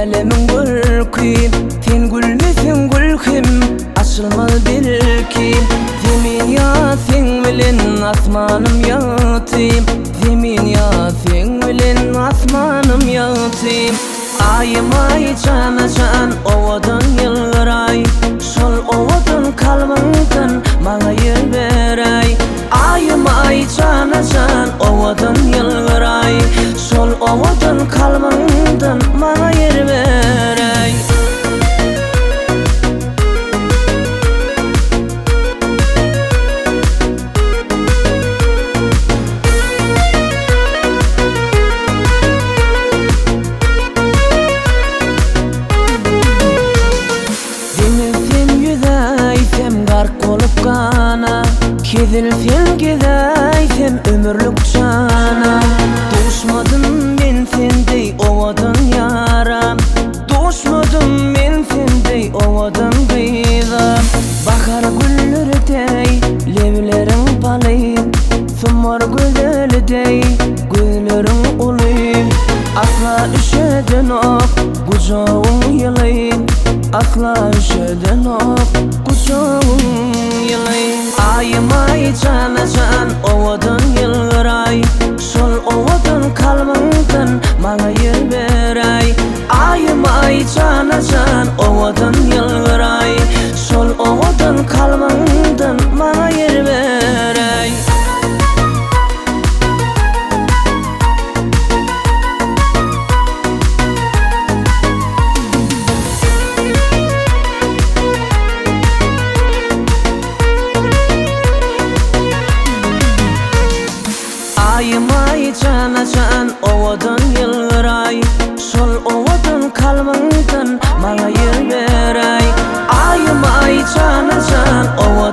Alemin gülkim, sen gülmesin gülkim, açılmaz dilkim. Zemin ya sen bilen asmanım yatım, zemin ya sen bilen asmanım yatım. Ayım ay cana can ovadan yılgıray, şol ovadan kalmangdan bana yer beray. Ayım ay cana can ovadan yılgıray, şol ovadan kalmangdan bana yer beray. Kezilsen gezaysem ömürlük cana, doğuşmadım ben sendey ovadan yaram, doğuşmadım ben sendey ovadan kıyzam. Bahar güllerday levlerin balayım, sumar güzelday gözlerin olayım. Asla üşeden ok kucağın yalayım, asla üşeden ok kucağın yalayım. Ayım ay cana can ovadan yılgıray, şol ovadan kalmangdan bana yer beray. Ayım ay cana can ovadan yılgıray, şol ovadan kalmangdan bana yer beray. Ayım ay cana can ovadan yılgıray, şol ovadan kalmangdan bana yer beray. Ayım ay cana can ovadan